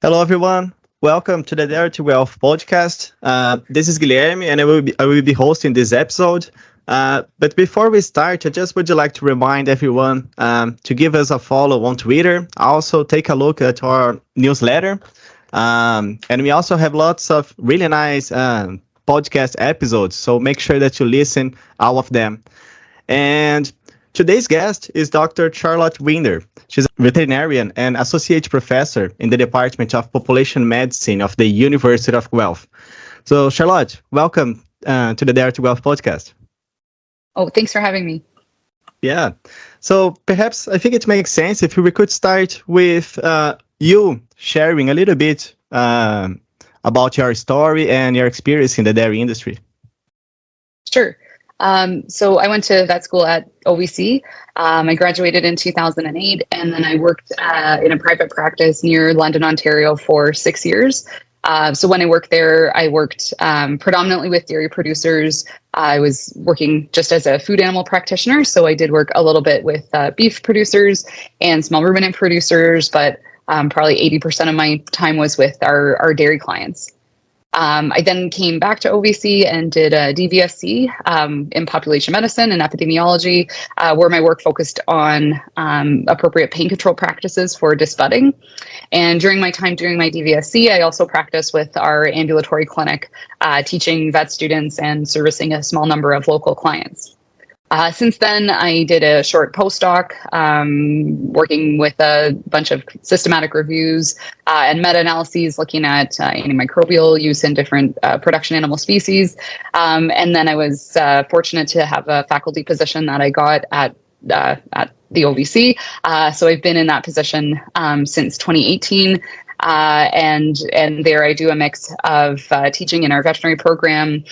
Hello, everyone. Welcome to the Dare to Wealth podcast. This is Guilherme, and I will be hosting this episode. But before we start, I just would like to remind everyone to give us a follow on Twitter. Also, take a look at our newsletter. And we also have lots of really nice podcast episodes, so make sure that you listen all of them. And today's guest is Dr. Charlotte Winder. She's a veterinarian and associate professor in the Department of Population Medicine of the University of Guelph. So, Charlotte, welcome to the Dare to Guelph podcast. Oh, thanks for having me. Yeah. So perhaps I think it makes sense if we could start with you sharing a little bit about your story and your experience in the dairy industry. Sure. So I went to vet school at OVC. I graduated in 2008, and then I worked in a private practice near London, Ontario for 6 years. So when I worked there, I worked predominantly with dairy producers. I was working just as a food animal practitioner, so I did work a little bit with beef producers and small ruminant producers, but probably 80% of my time was with our dairy clients. I then came back to OVC and did a DVSC in population medicine and epidemiology, where my work focused on appropriate pain control practices for disbudding. And during my time doing my DVSC, I also practiced with our ambulatory clinic, teaching vet students and servicing a small number of local clients. Since then, I did a short postdoc, working with a bunch of systematic reviews and meta-analyses looking at antimicrobial use in different production animal species. And then I was fortunate to have a faculty position that I got at the OVC. So I've been in that position since 2018. And there I do a mix of teaching in our veterinary program,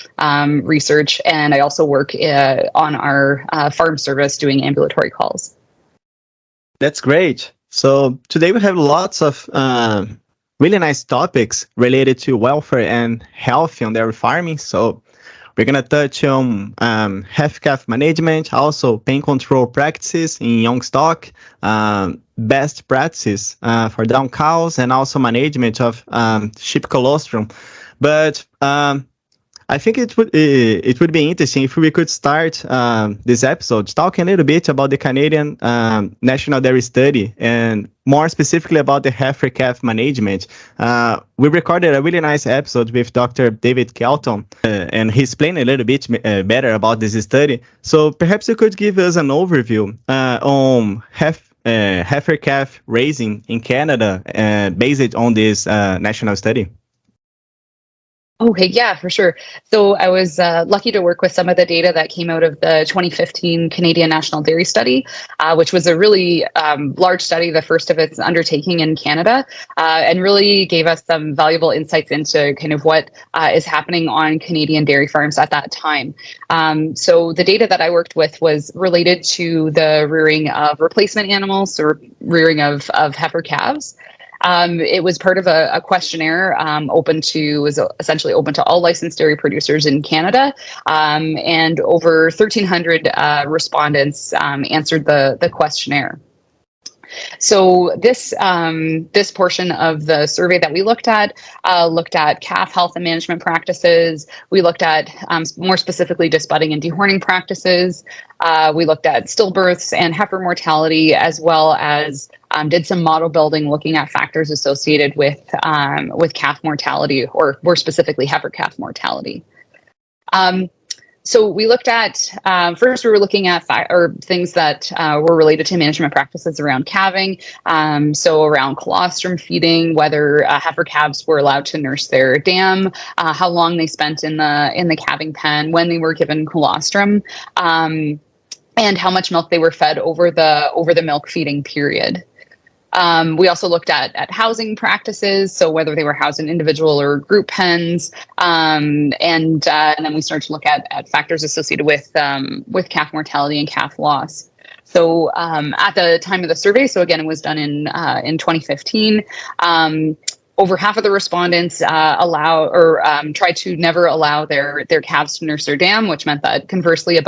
research, and I also work on our farm service doing ambulatory calls. That's great. So today we have lots of really nice topics related to welfare and health on dairy farming. So we're going to touch on heifer-calf management, also pain control practices in youngstock, best practices for down cows, and also management of sheep colostrum. But I think it would be interesting if we could start this episode talking a little bit about the Canadian National Dairy Study and more specifically about the heifer-calf management. We recorded a really nice episode with Dr. David Kelton, and he explained a little bit better about this study. So perhaps you could give us an overview on heifer-calf raising in Canada based on this national study. Okay, yeah, for sure. So I was lucky to work with some of the data that came out of the 2015 Canadian National Dairy Study, which was a really large study, the first of its undertaking in Canada, and really gave us some valuable insights into kind of what is happening on Canadian dairy farms at that time. So the data that I worked with was related to the rearing of replacement animals, or rearing of heifer calves. It was part of a questionnaire was essentially open to all licensed dairy producers in Canada, and over 1,300 respondents answered the questionnaire. So this portion of the survey that we looked at calf health and management practices. We looked at more specifically disbudding and dehorning practices. We looked at stillbirths and heifer mortality, as well as did some model building looking at factors associated with calf mortality, or more specifically heifer calf mortality. So we looked at, first we were looking at things that were related to management practices around calving. So around colostrum feeding, whether heifer calves were allowed to nurse their dam, how long they spent in the calving pen, when they were given colostrum, and how much milk they were fed over the milk feeding period. We also looked at housing practices, so whether they were housed in individual or group pens, and then we started to look at factors associated with calf mortality and calf loss. So at the time of the survey, so again, it was done in 2015. Over half of the respondents try to never allow their calves to nurse their dam, which meant that conversely,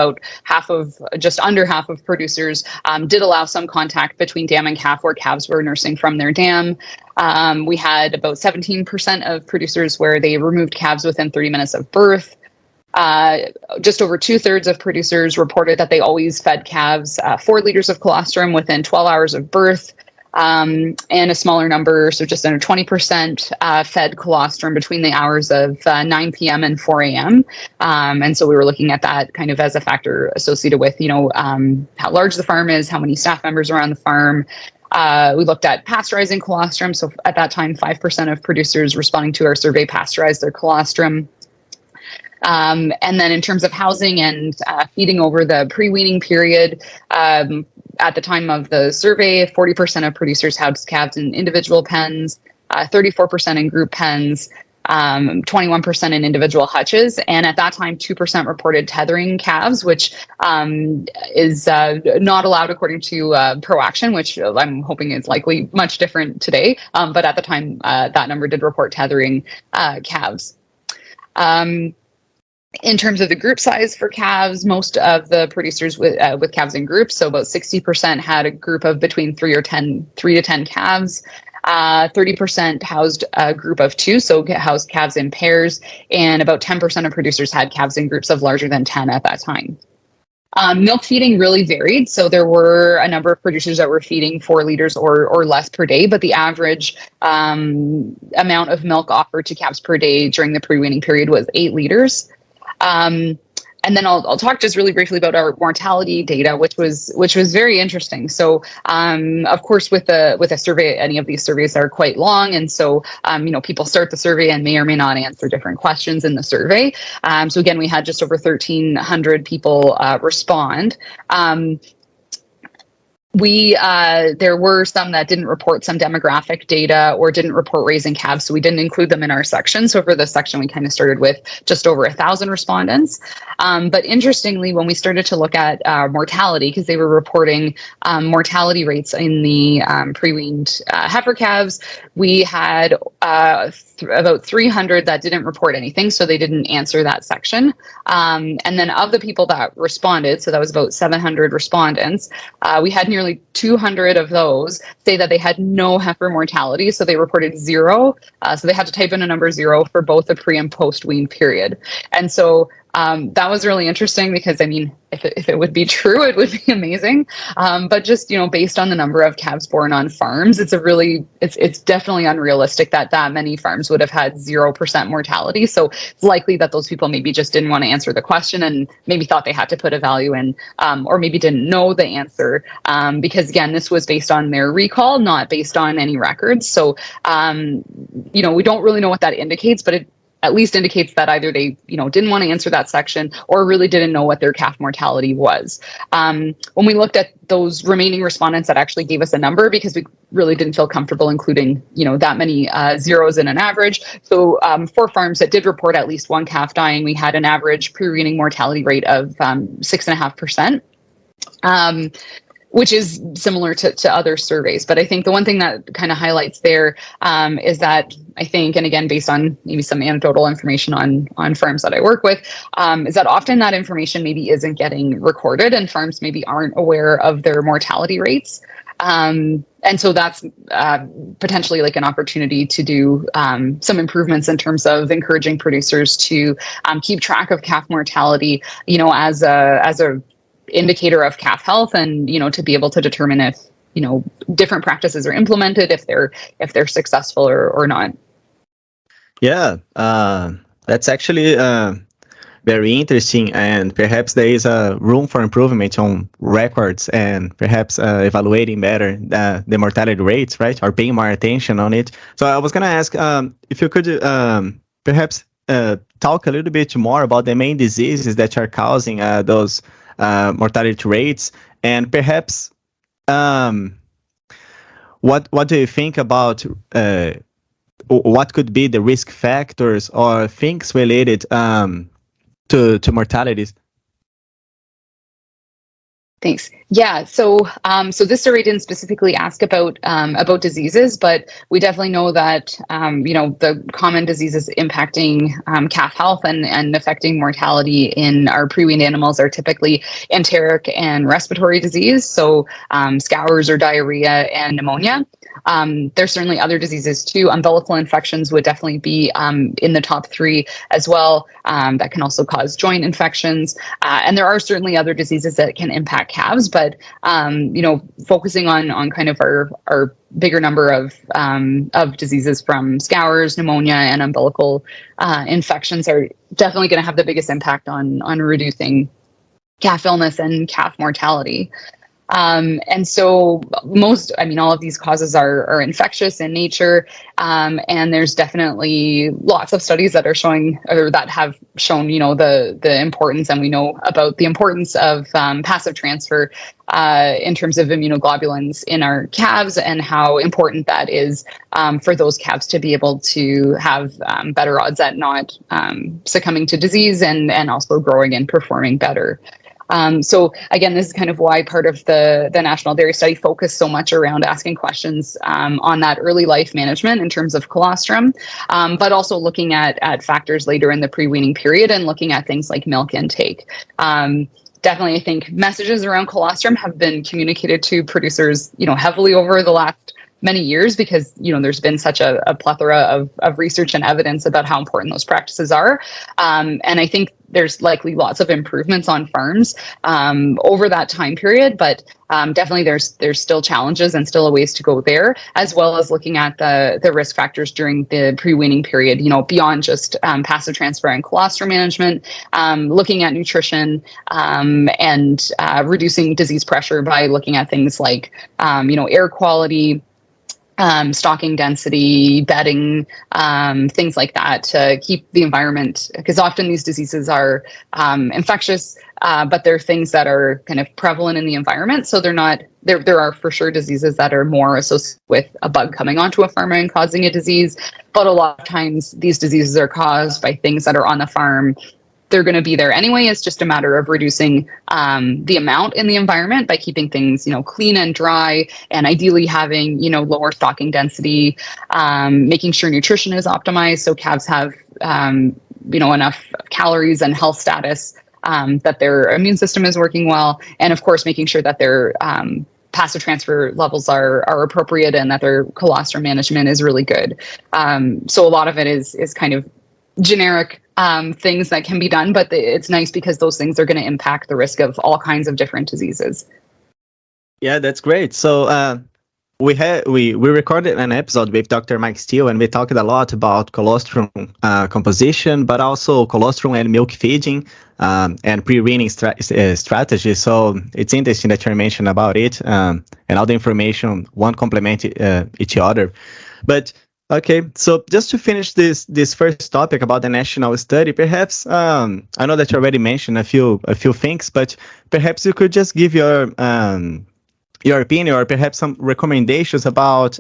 just under half of producers did allow some contact between dam and calf, where calves were nursing from their dam. We had about 17% of producers where they removed calves within 30 minutes of birth. Just over 2/3 of producers reported that they always fed calves 4 liters of colostrum within 12 hours of birth. And a smaller number, so just under 20%, fed colostrum between the hours of 9 p.m. and 4 a.m. And so we were looking at that kind of as a factor associated with, how large the farm is, how many staff members are on the farm. We looked at pasteurizing colostrum. So at that time, 5% of producers responding to our survey pasteurized their colostrum. And then in terms of housing and feeding over the pre-weaning period, at the time of the survey, 40% of producers housed calves in individual pens, 34% in group pens, 21% in individual hutches. And at that time, 2% reported tethering calves, which is not allowed according to ProAction, which I'm hoping is likely much different today. But at the time, that number did report tethering calves. In terms of the group size for calves, most of the producers with calves in groups, so about 60% had a group of between 3 to 10 calves. 30% housed a group of 2, so housed calves in pairs, and about 10% of producers had calves in groups of larger than 10 at that time. Milk feeding really varied. So there were a number of producers that were feeding 4 liters or less per day, but the average amount of milk offered to calves per day during the pre-weaning period was 8 liters. And then I'll talk just really briefly about our mortality data, which was very interesting. So, of course, with a survey, any of these surveys are quite long, and so people start the survey and may or may not answer different questions in the survey. So again, we had just over 1,300 people respond. There were some that didn't report some demographic data or didn't report raising calves, so we didn't include them in our section. So for this section, we kind of started with just over 1,000 respondents. But interestingly, when we started to look at mortality, because they were reporting mortality rates in the pre-weaned heifer calves, we had about 300 that didn't report anything, so they didn't answer that section. And then of the people that responded, so that was about 700 respondents, we had nearly 200 of those say that they had no heifer mortality, so they reported 0. So they had to type in a number 0 for both the pre and post wean period. And so that was really interesting because, I mean, if it would be true, it would be amazing. But just, based on the number of calves born on farms, it's definitely unrealistic that many farms would have had 0% mortality. So it's likely that those people maybe just didn't want to answer the question and maybe thought they had to put a value in, or maybe didn't know the answer. Because again, this was based on their recall, not based on any records. So, we don't really know what that indicates, but it at least indicates that either they, didn't want to answer that section or really didn't know what their calf mortality was. When we looked at those remaining respondents, that actually gave us a number because we really didn't feel comfortable including, that many zeros in an average. So for farms that did report at least one calf dying, we had an average pre-weaning mortality rate of 6.5%. Which is similar to other surveys. But I think the one thing that kind of highlights there is that I think, and again, based on maybe some anecdotal information on farms that I work with, is that often that information maybe isn't getting recorded and farms maybe aren't aware of their mortality rates. And so that's potentially like an opportunity to do some improvements in terms of encouraging producers to keep track of calf mortality, as a indicator of calf health, and to be able to determine if different practices are implemented, if they're successful or not. Yeah, that's actually very interesting, and perhaps there is a room for improvement on records and perhaps evaluating better the mortality rates, right, or paying more attention on it. So I was gonna ask if you could perhaps talk a little bit more about the main diseases that are causing those mortality rates, and perhaps what do you think about what could be the risk factors or things related to mortalities? Thanks. Yeah. So this survey didn't specifically ask about diseases, but we definitely know that the common diseases impacting calf health and affecting mortality in our pre-weaned animals are typically enteric and respiratory disease. So scours or diarrhea and pneumonia. There's certainly other diseases too. Umbilical infections would definitely be in the top three as well. That can also cause joint infections, and there are certainly other diseases that can impact calves. But focusing on kind of our bigger number of diseases from scours, pneumonia, and umbilical infections are definitely going to have the biggest impact on reducing calf illness and calf mortality. And so all of these causes are infectious in nature. And there's definitely lots of studies that are showing, or that have shown, the importance, and we know about the importance of passive transfer in terms of immunoglobulins in our calves, and how important that is for those calves to be able to have better odds at not succumbing to disease, and also growing and performing better. So again, this is kind of why part of the National Dairy Study focused so much around asking questions on that early life management in terms of colostrum, but also looking at factors later in the pre-weaning period, and looking at things like milk intake. Definitely, I think messages around colostrum have been communicated to producers, heavily over the last many years, because there's been such a plethora of research and evidence about how important those practices are, and I think there's likely lots of improvements on farms over that time period, but definitely there's still challenges and still a ways to go there, as well as looking at the risk factors during the pre-weaning period, beyond just passive transfer and colostrum management, looking at nutrition and reducing disease pressure by looking at things like air quality, stocking density, bedding, things like that, to keep the environment, because often these diseases are infectious, but they're things that are kind of prevalent in the environment. So they're not, there are for sure diseases that are more associated with a bug coming onto a farm and causing a disease, but a lot of times these diseases are caused by things that are on the farm. They're going to be there anyway. It's just a matter of reducing the amount in the environment by keeping things, clean and dry, and ideally having, lower stocking density, making sure nutrition is optimized so calves have, enough calories and health status, that their immune system is working well, and of course making sure that their passive transfer levels are appropriate, and that their colostrum management is really good. So a lot of it is kind of generic things that can be done, but it's nice because those things are going to impact the risk of all kinds of different diseases. Yeah, that's great. So we recorded an episode with Dr. Mike Steele, and we talked a lot about colostrum composition, but also colostrum and milk feeding and pre-weaning strategy. So it's interesting that you mentioned about it, and all the information, one complement each other. But okay, so just to finish this first topic about the national study, perhaps I know that you already mentioned a few things, but perhaps you could just give your opinion, or perhaps some recommendations about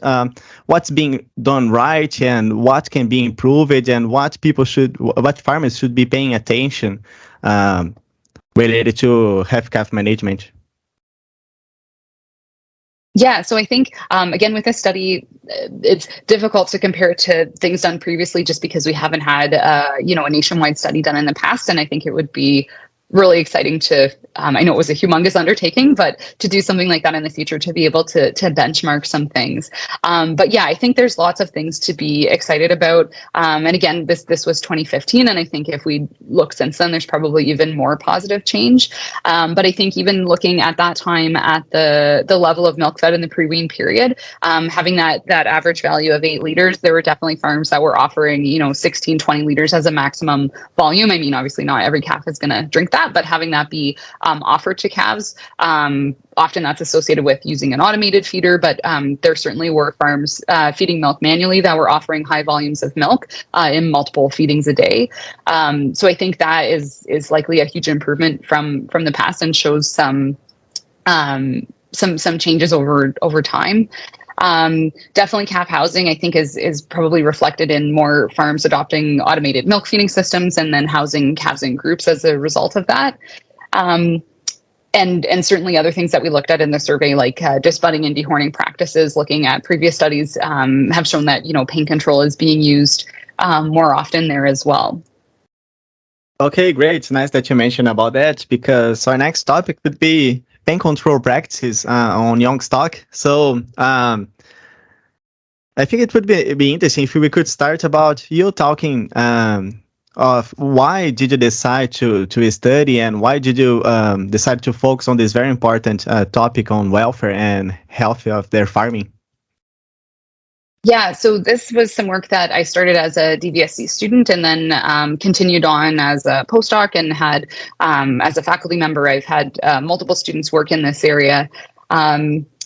what's being done right and what can be improved, and what farmers should be paying attention related to calf management. Yeah, so I think, again, with this study, it's difficult to compare it to things done previously, just because we haven't had, a nationwide study done in the past. And I think it would be really exciting to, I know it was a humongous undertaking, but to do something like that in the future, to be able to benchmark some things. But yeah, I think there's lots of things to be excited about. And again, this was 2015, and I think if we look since then, there's probably even more positive change. But I think even looking at that time at the level of milk fed in the pre-wean period, having that average value of 8 liters, there were definitely farms that were offering, 16, 20 liters as a maximum volume. I mean, obviously not every calf is going to drink that, but having that be offered to calves, often that's associated with using an automated feeder, but there certainly were farms feeding milk manually that were offering high volumes of milk in multiple feedings a day. So I think that is likely a huge improvement from the past, and shows some changes over time. Definitely calf housing, I think, is probably reflected in more farms adopting automated milk feeding systems, and then housing calves in groups as a result of that. and certainly other things that we looked at in the survey, like disbudding and dehorning practices, looking at previous studies, have shown that pain control is being used more often there as well. Okay, great. It's nice that you mentioned about that, because our next topic would be pain control practices on youngstock. So I think it would be interesting if we could start about you talking of why did you decide to study, and why did you decide to focus on this very important topic on welfare and health of their farming? Yeah, so this was some work that I started as a DVSC student and then continued on as a postdoc, and had as a faculty member, I've had multiple students work in this area.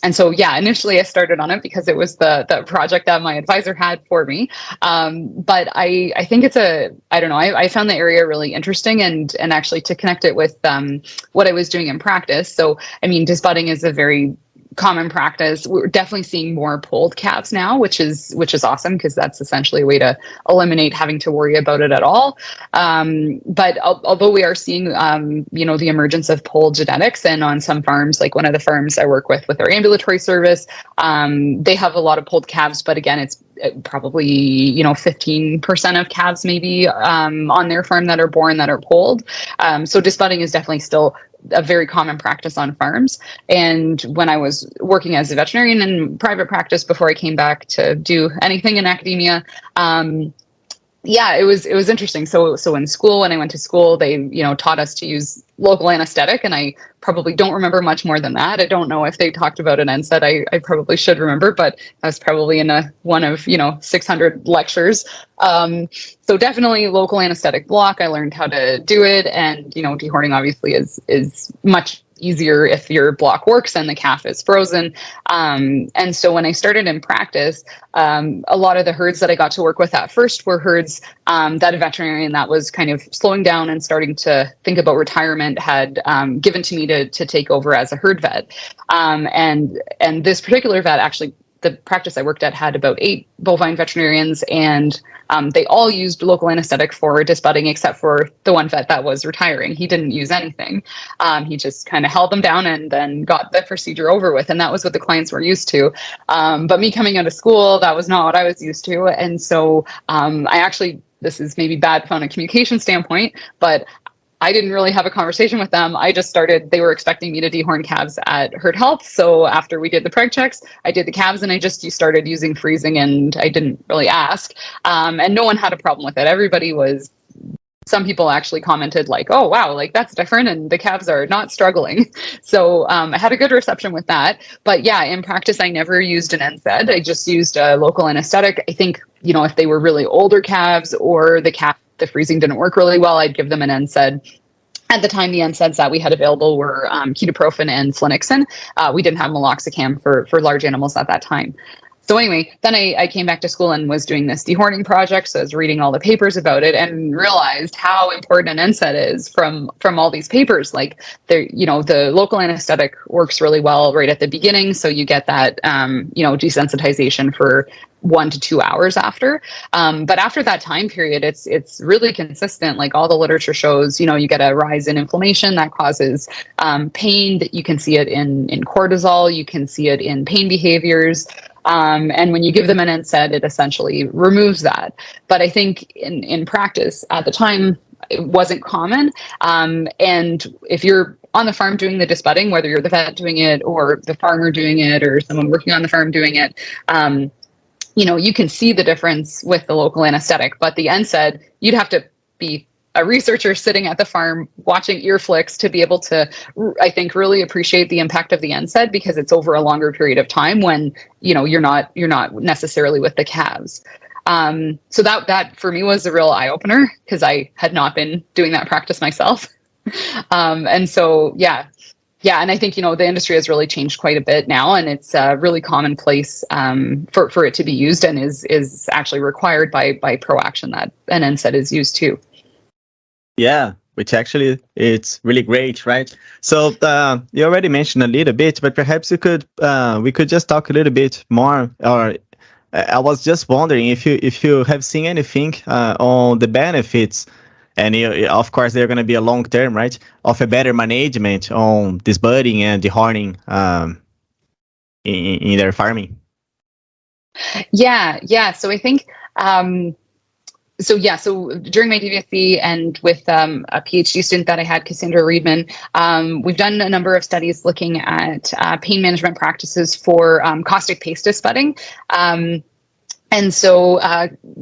And so, yeah, initially I started on it because it was the project that my advisor had for me. But I think I don't know, I found the area really interesting, and actually to connect it with what I was doing in practice. So, I mean, disbudding is a very common practice. We're definitely seeing more polled calves now, which is awesome, because that's essentially a way to eliminate having to worry about it at all. But although we are seeing, the emergence of polled genetics, and on some farms, like one of the farms I work with our ambulatory service, they have a lot of polled calves, but again, it's probably 15% of calves maybe on their farm that are born that are polled. So disbudding is definitely still a very common practice on farms. And when I was working as a veterinarian in private practice before I came back to do anything in academia, yeah, it was interesting. So in school, when I went to school, they taught us to use local anesthetic, and I probably don't remember much more than that. I don't know if they talked about an NSAID. I probably should remember, but I was probably in one of 600 lectures. So definitely local anesthetic block. I learned how to do it, and dehorning obviously is much easier if your block works and the calf is frozen. And so when I started in practice, a lot of the herds that I got to work with at first were herds that a veterinarian that was kind of slowing down and starting to think about retirement had given to me to take over as a herd vet. And this particular vet, actually, the practice I worked at had about 8 bovine veterinarians, and they all used local anesthetic for disbudding, except for the one vet that was retiring. He didn't use anything. He just kind of held them down and then got the procedure over with. And that was what the clients were used to. But me coming out of school, that was not what I was used to. And so this is maybe bad from a communication standpoint, but I didn't really have a conversation with them. I just started, they were expecting me to dehorn calves at Herd Health. So after we did the preg checks, I did the calves, and I just started using freezing, and I didn't really ask. And no one had a problem with it. Some people actually commented like, oh, wow, like that's different, and the calves are not struggling. So I had a good reception with that. But yeah, in practice, I never used an NSAID. I just used a local anesthetic. I think, if they were really older calves, or the freezing didn't work really well, I'd give them an NSAID. At the time, the NSAIDs that we had available were ketoprofen and flunixin. We didn't have meloxicam for large animals at that time. So anyway, then I came back to school and was doing this dehorning project. So I was reading all the papers about it and realized how important an NSAID is from all these papers. Like the local anesthetic works really well right at the beginning. So you get that, desensitization for 1 to 2 hours after. But after that time period, it's really consistent. Like all the literature shows, you get a rise in inflammation that causes pain. That you can see it in cortisol. You can see it in pain behaviors. And when you give them an NSAID, it essentially removes that. But I think in practice at the time, it wasn't common. And if you're on the farm doing the disbudding, whether you're the vet doing it or the farmer doing it or someone working on the farm doing it, you can see the difference with the local anesthetic. But the NSAID, you'd have to be a researcher sitting at the farm watching ear flicks to be able to, I think, really appreciate the impact of the NSAID, because it's over a longer period of time when you're not necessarily with the calves. So that for me was a real eye opener, because I had not been doing that practice myself. And so and I think the industry has really changed quite a bit now, and it's a really commonplace for it to be used, and is actually required by ProAction that an NSAID is used too. Yeah, which actually it's really great, right? So you already mentioned a little bit, but perhaps we could just talk a little bit more. Or I was just wondering if you have seen anything on the benefits And of course, they're going to be a long term, right, of a better management on this budding and dehorning in their farming. Yeah. So I think, so during my DVSC and with a PhD student that I had, Cassandra Reedman, we've done a number of studies looking at pain management practices for caustic paste disbudding. And so,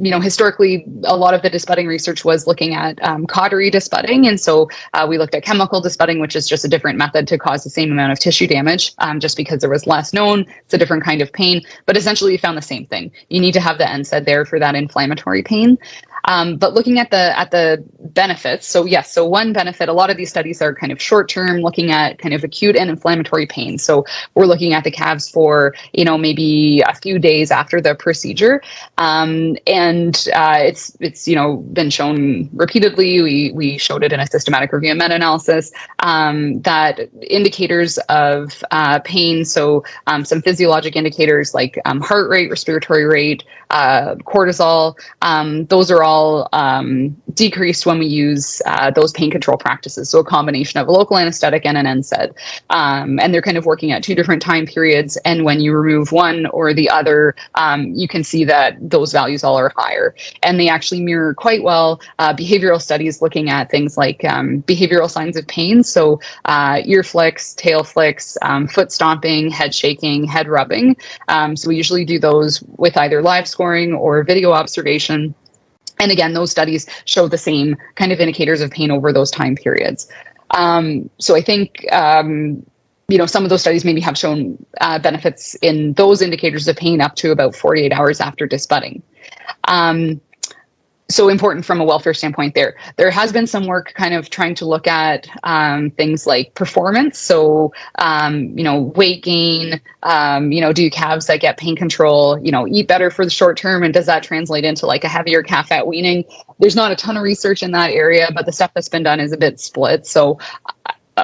historically, a lot of the disbudding research was looking at cautery disbudding. And so we looked at chemical disbudding, which is just a different method to cause the same amount of tissue damage, just because there was less known. It's a different kind of pain. But essentially, we found the same thing. You need to have the NSAID there for that inflammatory pain. But looking at the benefits, so one benefit, a lot of these studies are kind of short term, looking at kind of acute and inflammatory pain. So we're looking at the calves for, maybe a few days after the procedure. It's been shown repeatedly. We showed it in a systematic review and meta-analysis that indicators of pain, so some physiologic indicators like heart rate, respiratory rate, cortisol, those are all decreased when we use those pain control practices. So a combination of a local anesthetic and an NSAID. And they're kind of working at two different time periods. And when you remove one or the other, you can see that those values all are higher. And they actually mirror quite well behavioral studies looking at things like behavioral signs of pain. So ear flicks, tail flicks, foot stomping, head shaking, head rubbing. So we usually do those with either live scoring or video observation. And again, those studies show the same kind of indicators of pain over those time periods. So I think, some of those studies maybe have shown benefits in those indicators of pain up to about 48 hours after disbudding. So important from a welfare standpoint there. There has been some work kind of trying to look at things like performance. So, weight gain, do calves that get pain control, eat better for the short term? And does that translate into like a heavier calf at weaning? There's not a ton of research in that area, but the stuff that's been done is a bit split. So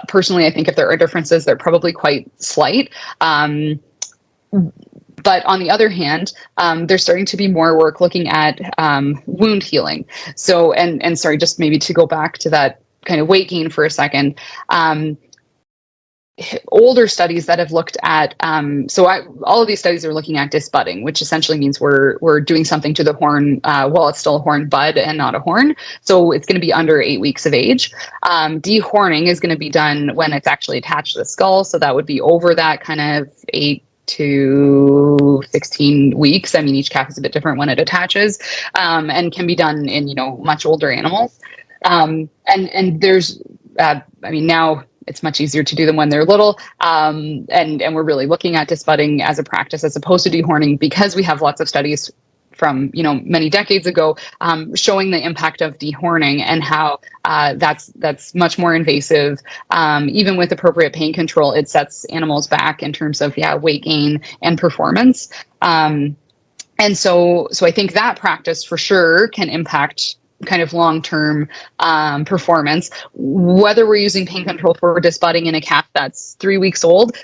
personally, I think if there are differences, they're probably quite slight. But on the other hand, there's starting to be more work looking at wound healing. So, and sorry, just maybe to go back to that kind of weight gain for a second. Older studies that have looked at, all of these studies are looking at disbudding, which essentially means we're doing something to the horn while it's still a horn bud and not a horn. So it's going to be under 8 weeks of age. Dehorning is going to be done when it's actually attached to the skull. So that would be over that kind of 8 to 16 weeks. I mean, each calf is a bit different when it attaches, and can be done in, much older animals. And there's, now it's much easier to do them when they're little. And we're really looking at disbudding as a practice as opposed to dehorning, because we have lots of studies from many decades ago showing the impact of dehorning and how that's much more invasive. Even with appropriate pain control, it sets animals back in terms of weight gain and performance. And so I think that practice for sure can impact kind of long-term performance. Whether we're using pain control for disbudding in a calf that's 3 weeks old,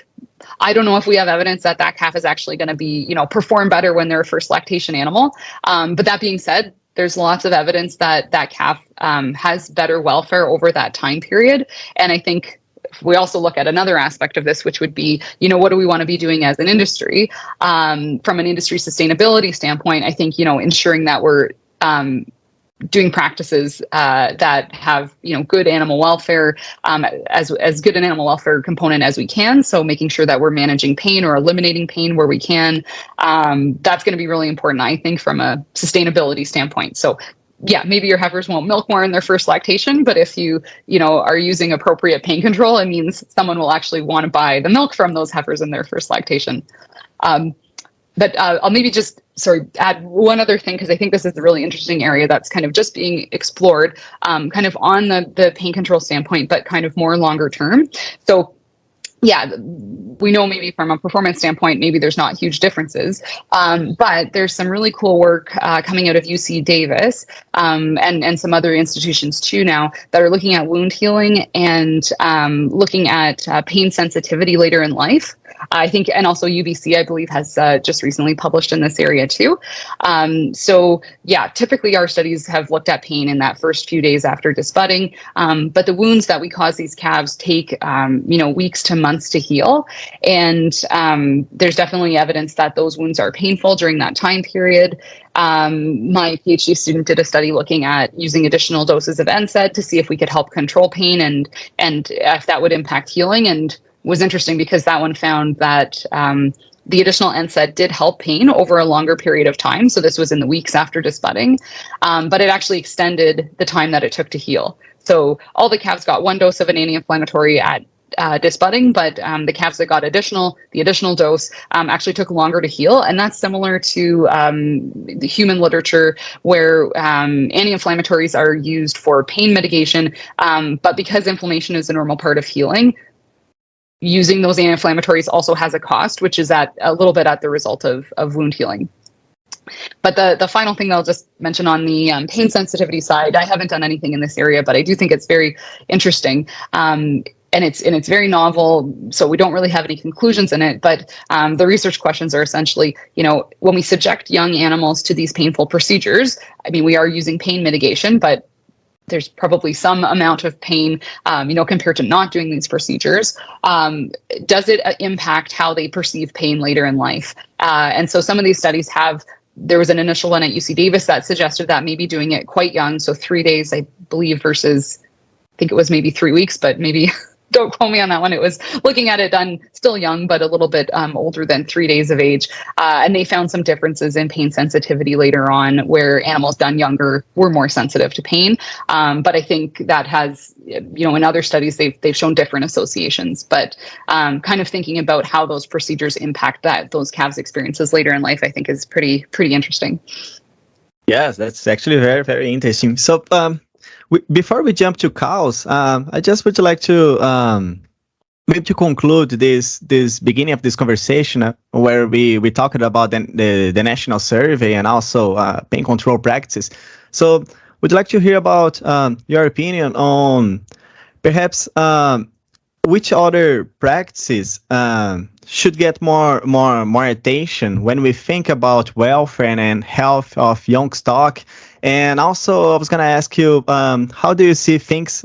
I don't know if we have evidence that calf is actually going to be, perform better when they're a first lactation animal. But that being said, there's lots of evidence that calf has better welfare over that time period. And I think we also look at another aspect of this, which would be, what do we want to be doing as an industry? From an industry sustainability standpoint, I think, ensuring that we're doing practices that have good animal welfare, as good an animal welfare component as we can. So making sure that we're managing pain or eliminating pain where we can. That's going to be really important, I think, from a sustainability standpoint. So maybe your heifers won't milk more in their first lactation, but if you are using appropriate pain control, it means someone will actually want to buy the milk from those heifers in their first lactation. But I'll maybe just, add one other thing, because I think this is a really interesting area that's kind of just being explored, kind of on the pain control standpoint, but kind of more longer term. So we know maybe from a performance standpoint, maybe there's not huge differences, but there's some really cool work coming out of UC Davis and some other institutions too now that are looking at wound healing and looking at pain sensitivity later in life. I think, and also UBC, I believe, has just recently published in this area too. So yeah, typically our studies have looked at pain in that first few days after disbudding, but the wounds that we cause these calves take, weeks to months to heal. And there's definitely evidence that those wounds are painful during that time period. My PhD student did a study looking at using additional doses of NSAID to see if we could help control pain and if that would impact healing, and was interesting because that one found that the additional NSAID did help pain over a longer period of time. So this was in the weeks after disbudding, but it actually extended the time that it took to heal. So all the calves got one dose of an anti-inflammatory at disbudding, but the calves that got the additional dose actually took longer to heal. And that's similar to the human literature where anti-inflammatories are used for pain mitigation, but because inflammation is a normal part of healing, using those anti-inflammatories also has a cost, which is a little bit at the result of wound healing. But the final thing that I'll just mention on the pain sensitivity side, I haven't done anything in this area, but I do think it's very interesting. And it's very novel, so we don't really have any conclusions in it. But the research questions are essentially, when we subject young animals to these painful procedures, I mean, we are using pain mitigation, but there's probably some amount of pain, compared to not doing these procedures. Does it impact how they perceive pain later in life? And so some of these studies there was an initial one at UC Davis that suggested that maybe doing it quite young, so 3 days, I believe, versus, I think it was maybe 3 weeks, but maybe don't quote me on that one. It was looking at it done still young, but a little bit older than 3 days of age. And they found some differences in pain sensitivity later on where animals done younger were more sensitive to pain. But I think that has, in other studies, they've shown different associations. But kind of thinking about how those procedures impact those calves' experiences later in life, I think is pretty interesting. Yes, that's actually very, very interesting. So, before we jump to cows, I just would like to maybe to conclude this beginning of this conversation where we talked about the national survey and also pain control practices. So, would like to hear about your opinion on perhaps which other practices should get more attention when we think about welfare and health of young stock. And also, I was going to ask you, how do you see things,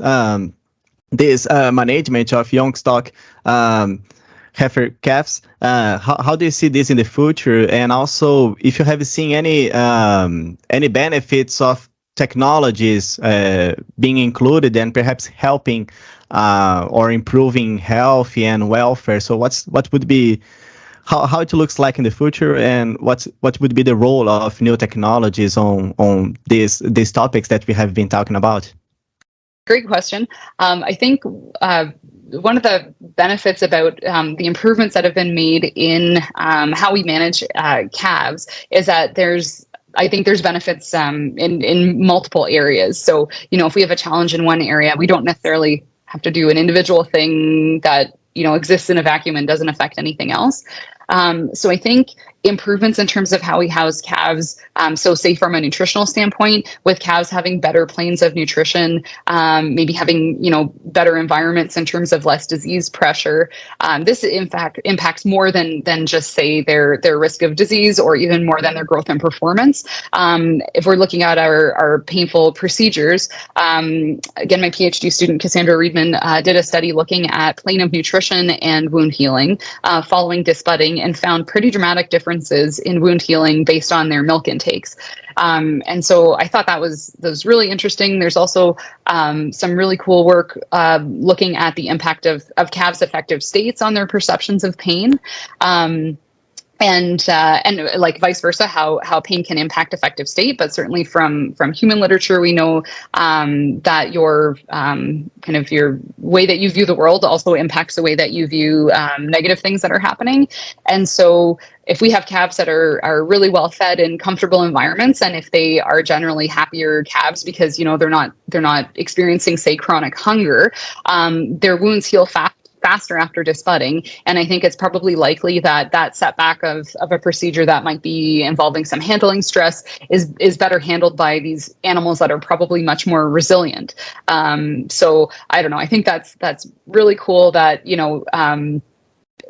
this management of young stock heifer calves? How do you see this in the future? And also, if you have seen any benefits of technologies being included and perhaps helping or improving health and welfare. So what would be how it looks like in the future, and what would be the role of new technologies on these topics that we have been talking about? Great question. I think one of the benefits about the improvements that have been made in how we manage calves is that I think there's benefits in multiple areas. So, if we have a challenge in one area, we don't necessarily have to do an individual thing that, exists in a vacuum and doesn't affect anything else. So I think improvements in terms of how we house calves, so say from a nutritional standpoint, with calves having better planes of nutrition, maybe having, better environments in terms of less disease pressure. This in fact impacts more than just say their risk of disease, or even more than their growth and performance. If we're looking at our painful procedures, again, my PhD student, Cassandra Reedman, did a study looking at plane of nutrition and wound healing following disbudding, and found pretty dramatic differences in wound healing based on their milk intakes. And so I thought that was really interesting. There's also some really cool work looking at the impact of calves' affective states on their perceptions of pain. And like vice versa, how pain can impact affective state. But certainly from human literature, we know that your kind of your way that you view the world also impacts the way that you view negative things that are happening. And so if we have calves that are really well fed in comfortable environments, and if they are generally happier calves because they're not experiencing, say, chronic hunger, their wounds heal faster after disbudding. And I think it's probably likely that setback of a procedure that might be involving some handling stress is better handled by these animals that are probably much more resilient. So I don't know. I think that's really cool that,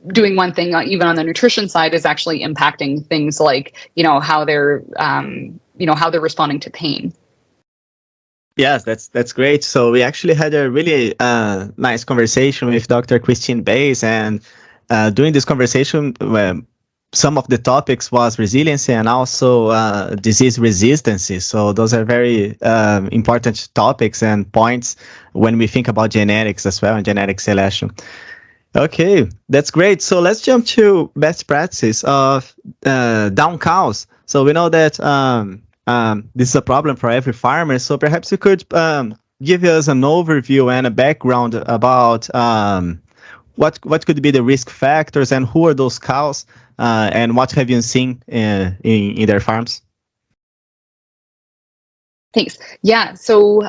doing one thing, even on the nutrition side, is actually impacting things like, how they're, how they're responding to pain. Yes, that's great. So we actually had a really nice conversation with Dr. Christine Bays, and during this conversation, some of the topics was resiliency and also disease resistance. So those are very important topics and points when we think about genetics as well and genetic selection. Okay, that's great. So let's jump to best practices of down cows. So we know that this is a problem for every farmer. So perhaps you could give us an overview and a background about what could be the risk factors and who are those cows and what have you seen in their farms? Thanks. Yeah, so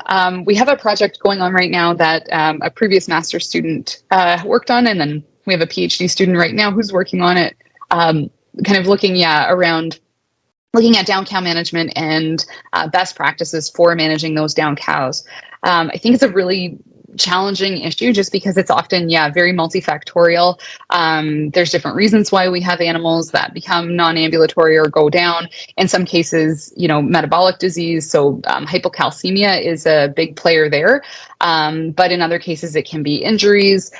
we have a project going on right now that a previous master's student worked on, and then we have a PhD student right now who's working on it, kind of looking at down cow management and best practices for managing those down cows. I think it's a really challenging issue just because it's often, very multifactorial. There's different reasons why we have animals that become non-ambulatory or go down. In some cases, metabolic disease, so hypocalcemia is a big player there. But in other cases, it can be injuries.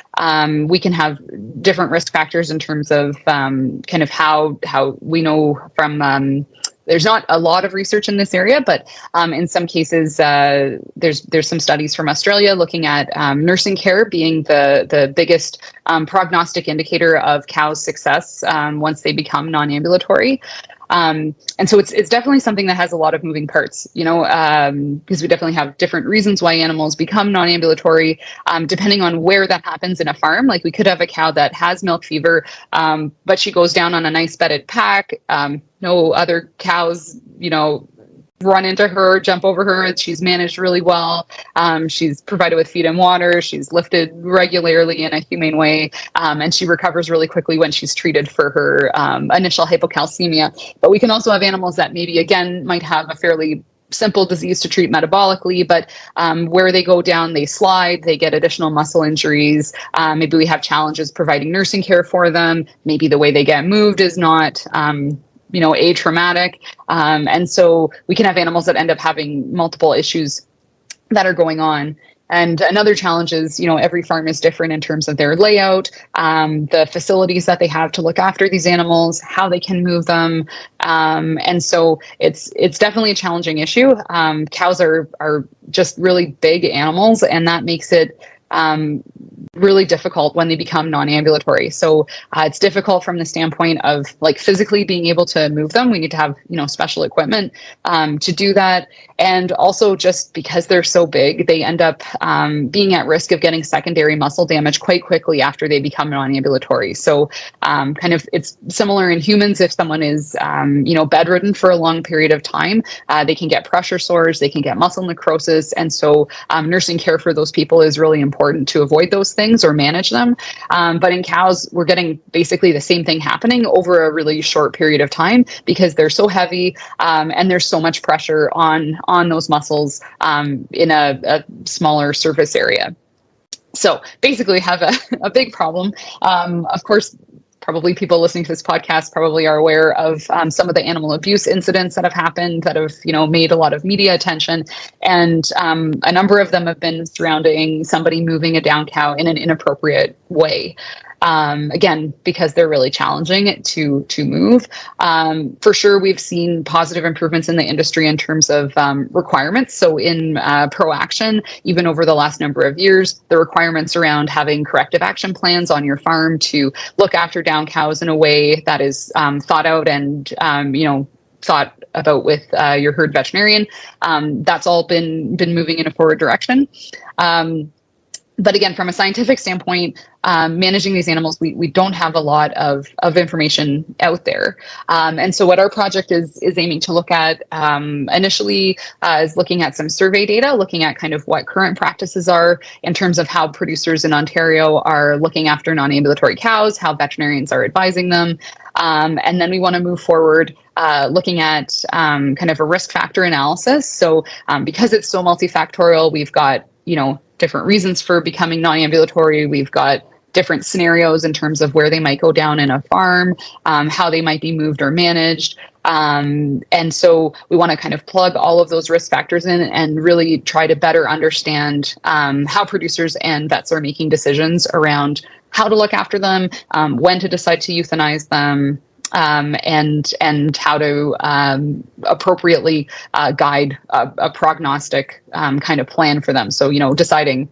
We can have different risk factors in terms of kind of how we know from there's not a lot of research in this area, but in some cases, there's some studies from Australia looking at nursing care being the biggest prognostic indicator of cows' success once they become non-ambulatory. And so it's definitely something that has a lot of moving parts, because we definitely have different reasons why animals become non-ambulatory, depending on where that happens in a farm. Like we could have a cow that has milk fever, but she goes down on a nice bedded pack. No other cows, run into her, jump over her. She's managed really well. She's provided with feed and water. She's lifted regularly in a humane way. And she recovers really quickly when she's treated for her initial hypocalcemia. But we can also have animals that maybe, again, might have a fairly simple disease to treat metabolically, but where they go down, they slide, they get additional muscle injuries. Maybe we have challenges providing nursing care for them. Maybe the way they get moved is not atraumatic. And so we can have animals that end up having multiple issues that are going on. And another challenge is, every farm is different in terms of their layout, the facilities that they have to look after these animals, how they can move them. And so it's definitely a challenging issue. Cows are just really big animals, and that makes it really difficult when they become non-ambulatory. So it's difficult from the standpoint of like physically being able to move them. We need to have, special equipment to do that. And also just because they're so big, they end up being at risk of getting secondary muscle damage quite quickly after they become non-ambulatory. So kind of it's similar in humans. If someone is, bedridden for a long period of time, they can get pressure sores, they can get muscle necrosis. And so nursing care for those people is really important to avoid those things or manage them. But in cows, we're getting basically the same thing happening over a really short period of time because they're so heavy and there's so much pressure on those muscles in a smaller surface area. So basically have a big problem. Of course, probably people listening to this podcast probably are aware of some of the animal abuse incidents that have happened that have, made a lot of media attention. And a number of them have been surrounding somebody moving a down cow in an inappropriate way. Again, because they're really challenging to move. For sure, we've seen positive improvements in the industry in terms of requirements. So in ProAction, even over the last number of years, the requirements around having corrective action plans on your farm to look after down cows in a way that is thought out and thought about with your herd veterinarian. That's all been moving in a forward direction. But again, from a scientific standpoint, managing these animals, we don't have a lot of information out there. And so what our project is aiming to look at initially is looking at some survey data, looking at kind of what current practices are in terms of how producers in Ontario are looking after non-ambulatory cows, how veterinarians are advising them. And then we want to move forward looking at kind of a risk factor analysis. So because it's so multifactorial, we've got, different reasons for becoming non-ambulatory. We've got different scenarios in terms of where they might go down in a farm, how they might be moved or managed. And so we want to kind of plug all of those risk factors in and really try to better understand how producers and vets are making decisions around how to look after them, when to decide to euthanize them, and how to appropriately guide a prognostic kind of plan for them. So, deciding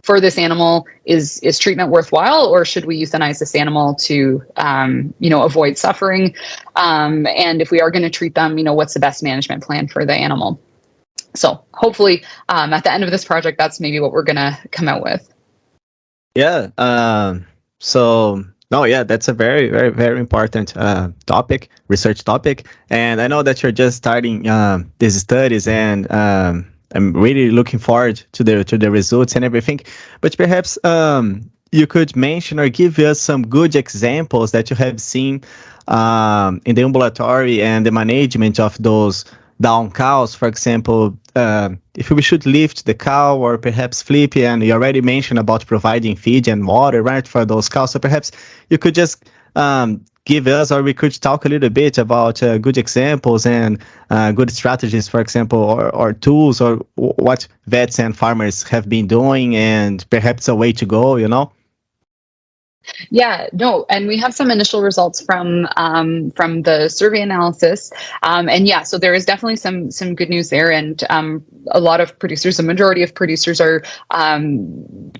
for this animal, is treatment worthwhile, or should we euthanize this animal to, avoid suffering? And if we are going to treat them, what's the best management plan for the animal? So hopefully at the end of this project, that's maybe what we're going to come out with. Yeah. That's a very, very, very important topic, research topic. And I know that you're just starting these studies, and I'm really looking forward to the results and everything. But perhaps you could mention or give us some good examples that you have seen in the ambulatory and the management of those down cows. For example, if we should lift the cow or perhaps flip, and you already mentioned about providing feed and water, right, for those cows. So perhaps you could just give us, or we could talk a little bit about good examples and good strategies, for example, or tools, or what vets and farmers have been doing, and perhaps a way to go, Yeah, no, and we have some initial results from the survey analysis, and yeah, so there is definitely some good news there, and a lot of producers, the majority of producers, are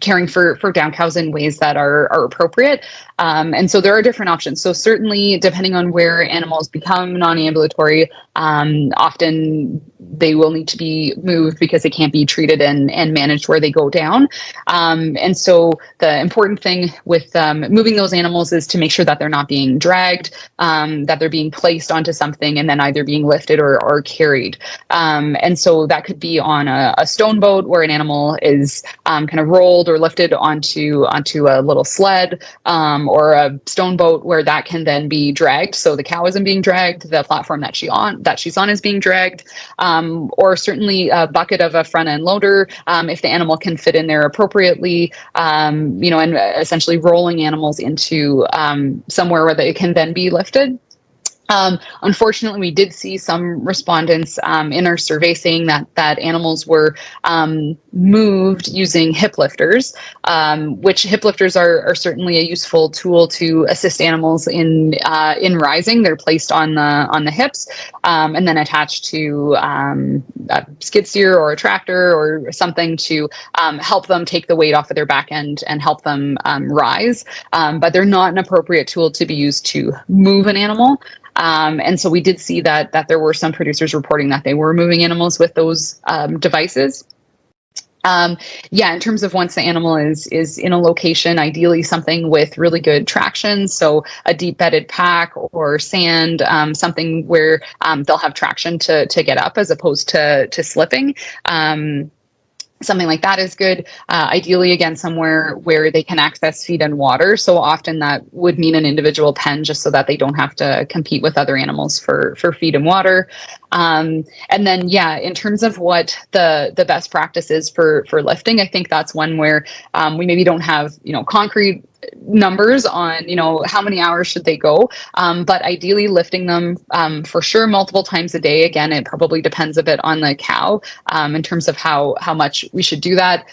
caring for down cows in ways that are appropriate, and so there are different options. So certainly, depending on where animals become non-ambulatory, often they will need to be moved because they can't be treated and managed where they go down, and so the important thing with moving those animals is to make sure that they're not being dragged, that they're being placed onto something and then either being lifted or carried. And so that could be on a stone boat where an animal is kind of rolled or lifted onto a little sled, or a stone boat where that can then be dragged. So the cow isn't being dragged, the platform that she's on is being dragged, or certainly a bucket of a front end loader if the animal can fit in there appropriately, and essentially rolling animals into somewhere where they can then be lifted. Unfortunately, we did see some respondents in our survey saying that animals were moved using hip lifters, which hip lifters are certainly a useful tool to assist animals in rising. They're placed on the hips and then attached to a skid steer or a tractor or something to help them take the weight off of their back end and help them rise. But they're not an appropriate tool to be used to move an animal. And so we did see that there were some producers reporting that they were moving animals with those devices. In terms of once the animal is in a location, ideally something with really good traction, so a deep bedded pack or sand, something where they'll have traction to get up as opposed to slipping. Something like that is good. Ideally, again, somewhere where they can access feed and water. So often that would mean an individual pen, just so that they don't have to compete with other animals for feed and water. And then, in terms of what the best practice is for lifting, I think that's one where we maybe don't have, concrete numbers on, how many hours should they go. But ideally lifting them for sure multiple times a day. Again, it probably depends a bit on the cow in terms of how much we should do that.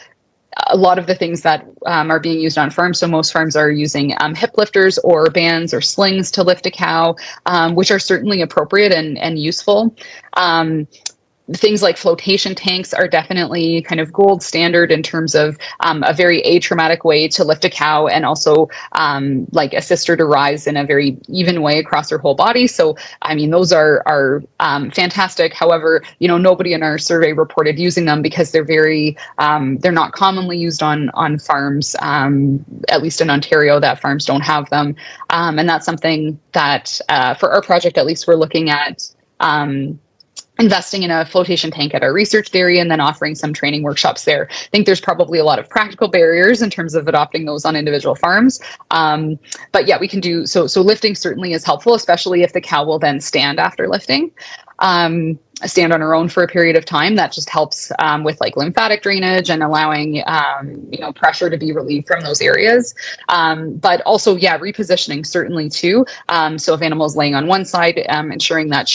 A lot of the things that are being used on farms, so most farms are using hip lifters or bands or slings to lift a cow, which are certainly appropriate and useful. Things like flotation tanks are definitely kind of gold standard in terms of a very atraumatic way to lift a cow, and also assist her to rise in a very even way across her whole body. So, I mean, those are fantastic. However, nobody in our survey reported using them because they're not commonly used on farms, at least in Ontario, that farms don't have them. And that's something that for our project, at least, we're looking at investing in a flotation tank at our research dairy and then offering some training workshops there. I think there's probably a lot of practical barriers in terms of adopting those on individual farms. But we can do so. So lifting certainly is helpful, especially if the cow will then stand after lifting. stand on her own for a period of time. That just helps with like lymphatic drainage and allowing pressure to be relieved from those areas. But also, yeah, repositioning certainly too. So if animals laying on one side, ensuring that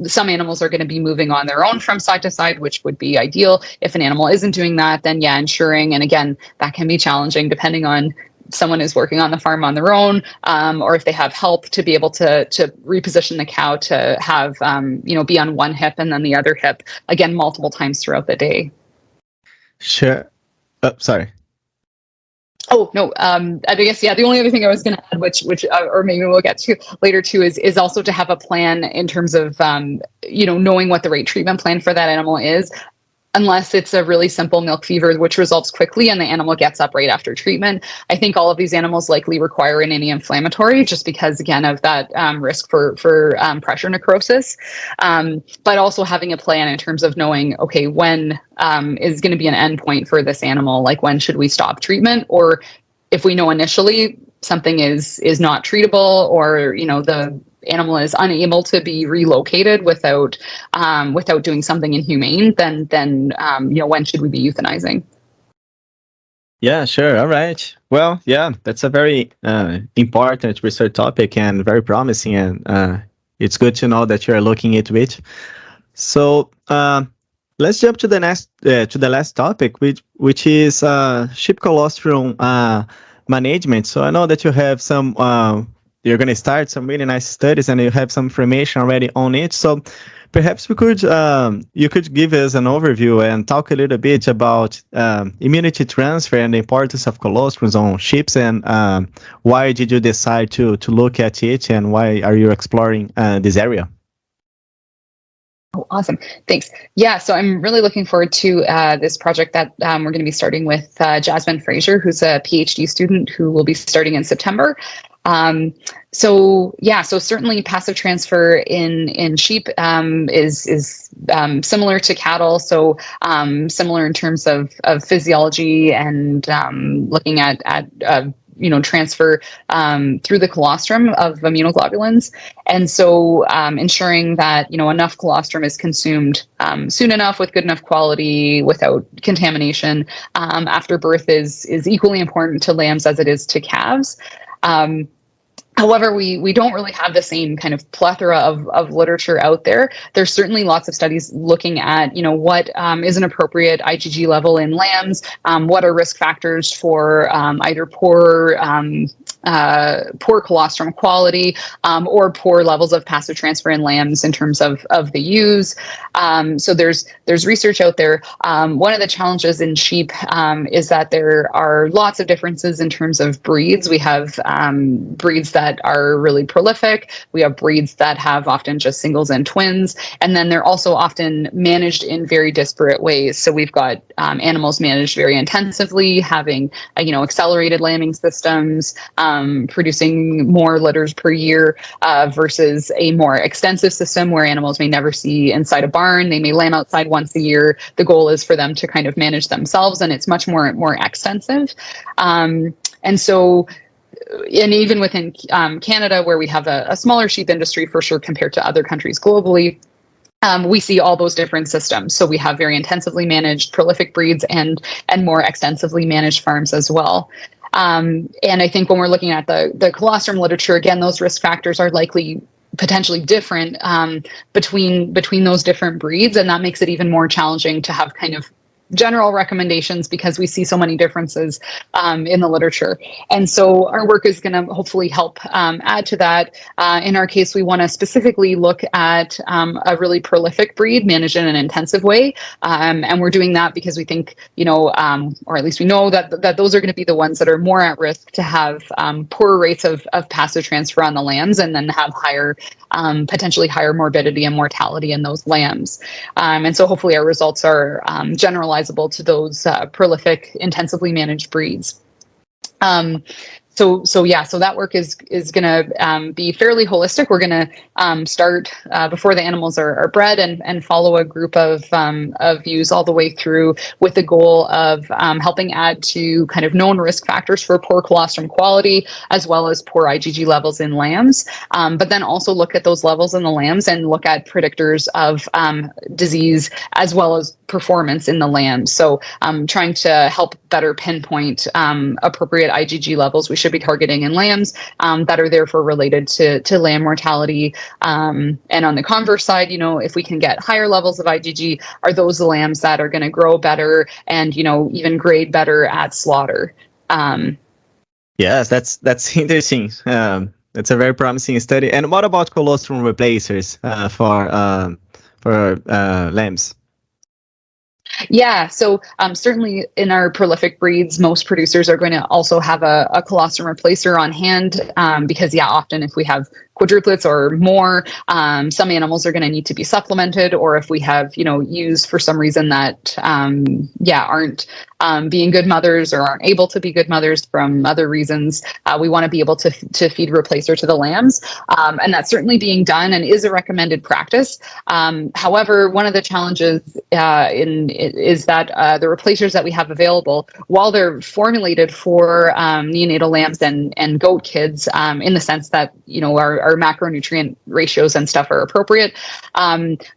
some animals are going to be moving on their own from side to side, which would be ideal. If an animal isn't doing that, then yeah, ensuring, and again, that can be challenging depending on someone is working on the farm on their own, or if they have help, to be able to reposition the cow to have be on one hip and then the other hip again multiple times throughout the day. Sure. Sorry. Oh no, I guess yeah. The only other thing I was going to add, which or maybe we'll get to later too, is also to have a plan in terms of knowing what the right treatment plan for that animal is. Unless it's a really simple milk fever, which resolves quickly and the animal gets up right after treatment. I think all of these animals likely require an anti-inflammatory just because, again, of that risk for pressure necrosis. But also having a plan in terms of knowing, okay, when is going to be an endpoint for this animal? Like, when should we stop treatment? Or if we know initially something is not treatable, or, the animal is unable to be relocated without doing something inhumane, then when should we be euthanizing? Yeah, sure. All right. Well, yeah, that's a very important research topic and very promising, and it's good to know that you're looking into it. So let's jump to the last topic, which is sheep colostrum management. So I know that you have some. You're going to start some really nice studies, and you have some information already on it. So perhaps you could give us an overview and talk a little bit about immunity transfer and the importance of colostrums on sheep, and why did you decide to look at it, and why are you exploring this area? Oh, awesome. Thanks. Yeah, so I'm really looking forward to this project that we're going to be starting with Jasmine Fraser, who's a PhD student who will be starting in September. So certainly passive transfer in sheep is similar to cattle. So similar in terms of physiology and looking at transfer through the colostrum of immunoglobulins. And so ensuring that, enough colostrum is consumed soon enough with good enough quality without contamination after birth is equally important to lambs as it is to calves. However, we don't really have the same kind of plethora of literature out there. There's certainly lots of studies looking at, what is an appropriate IgG level in lambs, what are risk factors for either poor colostrum quality or poor levels of passive transfer in lambs in terms of the ewes. So there's research out there. One of the challenges in sheep is that there are lots of differences in terms of breeds. We have breeds that are really prolific. We have breeds that have often just singles and twins, and then they're also often managed in very disparate ways. So we've got animals managed very intensively, having accelerated lambing systems, producing more litters per year, versus a more extensive system where animals may never see inside a barn. They may lamb outside once a year. The goal is for them to kind of manage themselves, and it's much more extensive. And even within Canada, where we have a smaller sheep industry for sure compared to other countries globally, we see all those different systems. So we have very intensively managed prolific breeds and more extensively managed farms as well. And I think when we're looking at the colostrum literature, again, those risk factors are likely potentially different between those different breeds, and that makes it even more challenging to have kind of general recommendations because we see so many differences in the literature. And so our work is going to hopefully help add to that. In our case, we want to specifically look at a really prolific breed managed in an intensive way. And we're doing that because we think, or at least we know that those are going to be the ones that are more at risk to have poorer rates of passive transfer on the lambs, and then have potentially higher morbidity and mortality in those lambs. And so hopefully our results are generalizable to those prolific, intensively managed breeds. So that work is going to be fairly holistic. We're going to start before the animals are bred and follow a group of ewes all the way through with the goal of helping add to kind of known risk factors for poor colostrum quality as well as poor IgG levels in lambs. But then also look at those levels in the lambs and look at predictors of disease as well as performance in the lambs. So trying to help better pinpoint appropriate IgG levels we should be targeting in lambs that are therefore related to lamb mortality. And on the converse side, if we can get higher levels of IgG, are those the lambs that are going to grow better and, even grade better at slaughter? Yes, that's interesting. That's a very promising study. And what about colostrum replacers for lambs? Yeah, so certainly in our prolific breeds, most producers are going to also have a colostrum replacer on hand because, often if we have quadruplets or more, some animals are going to need to be supplemented, or if we have, used for some reason that, aren't being good mothers or aren't able to be good mothers from other reasons, we want to be able to feed replacer to the lambs. And that's certainly being done and is a recommended practice. However, one of the challenges is that the replacers that we have available, while they're formulated for neonatal lambs and goat kids, in the sense that, our macronutrient ratios and stuff are appropriate,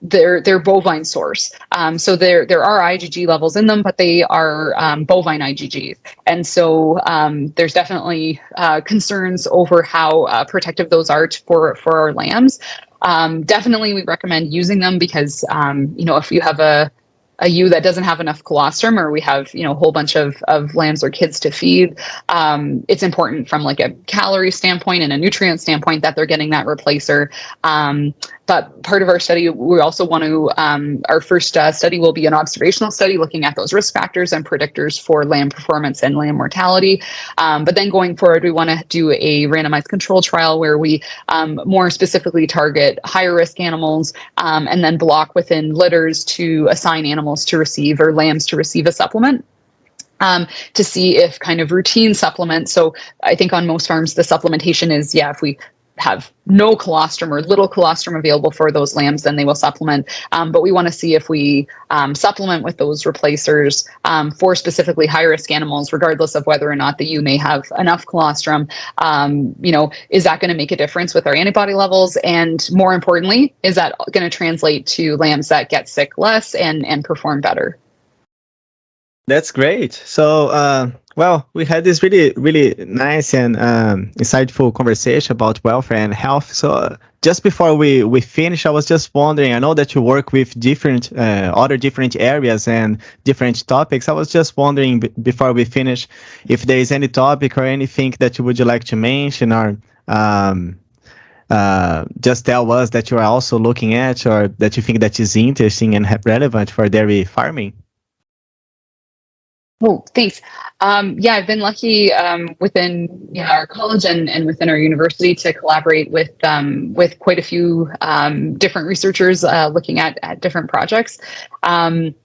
they're bovine source. So there are IgG levels in them, but they are bovine IgGs. And so there's definitely concerns over how protective those are for our lambs. Definitely we recommend using them because, if you have a ewe that doesn't have enough colostrum, or we have, a whole bunch of lambs or kids to feed, it's important from like a calorie standpoint and a nutrient standpoint that they're getting that replacer. But part of our study, we also want to, our first study will be an observational study looking at those risk factors and predictors for lamb performance and lamb mortality. But then going forward, we want to do a randomized control trial where we more specifically target higher risk animals and then block within litters to assign animals to receive or lambs to receive a supplement. To see if kind of routine supplements. So I think on most farms, the supplementation is, if we have no colostrum or little colostrum available for those lambs, then they will supplement. But we want to see if we supplement with those replacers for specifically high-risk animals, regardless of whether or not the ewe may have enough colostrum. Is that going to make a difference with our antibody levels? And more importantly, is that going to translate to lambs that get sick less and perform better? That's great. So, we had this really, really nice and insightful conversation about welfare and health. So, just before we finish, I was just wondering, I know that you work with different other different areas and different topics. I was just wondering before we finish if there is any topic or anything that you would like to mention, or just tell us that you are also looking at, or that you think that is interesting and relevant for dairy farming. Oh, thanks. I've been lucky within our college and within our university to collaborate with quite a few different researchers looking at different projects. And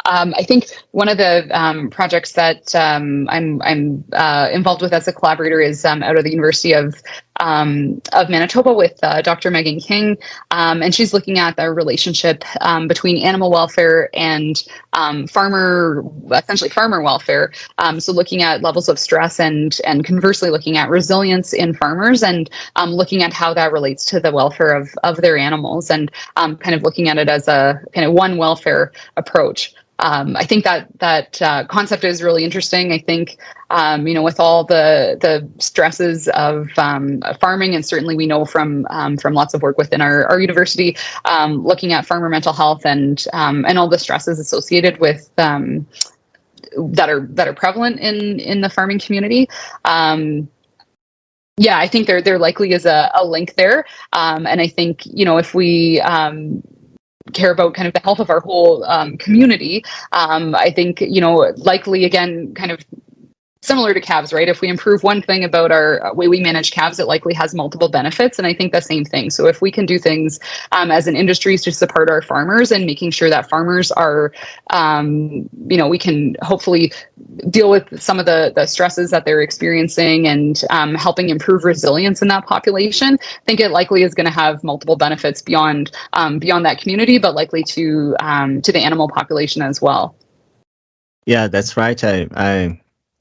I think one of the projects that I'm involved with as a collaborator is out of the University of Manitoba with Dr. Megan King, and she's looking at the relationship between animal welfare and farmer welfare. So looking at levels of stress and conversely looking at resilience in farmers and looking at how that relates to the welfare of their animals, and kind of looking at it as a kind of one welfare approach. I think that concept is really interesting. I think, with all the stresses of farming, and certainly we know from lots of work within our university, looking at farmer mental health and all the stresses associated with that are prevalent in the farming community. I think there likely is a link there, and I think if we care about kind of the health of our whole community, I think likely again kind of similar to calves, right? If we improve one thing about our way we manage calves, it likely has multiple benefits. And I think the same thing. So if we can do things as an industry to support our farmers and making sure that farmers are, we can hopefully deal with some of the stresses that they're experiencing and helping improve resilience in that population, I think it likely is going to have multiple benefits beyond that community, but likely to the animal population as well. Yeah, that's right.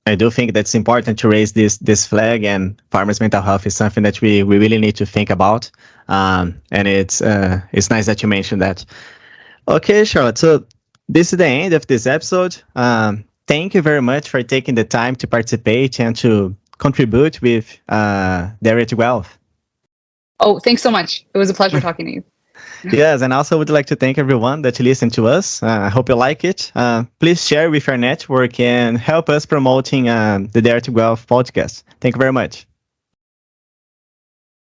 I do think that's important to raise this flag, and farmers' mental health is something that we really need to think about. And it's nice that you mentioned that. Okay, Charlotte. So this is the end of this episode. Thank you very much for taking the time to participate and to contribute with Dairy to Wealth. Oh, thanks so much. It was a pleasure talking to you. Yes, and also would like to thank everyone that listened to us. I hope you like it. Please share with your network and help us promoting the Dare to Wealth podcast. Thank you very much.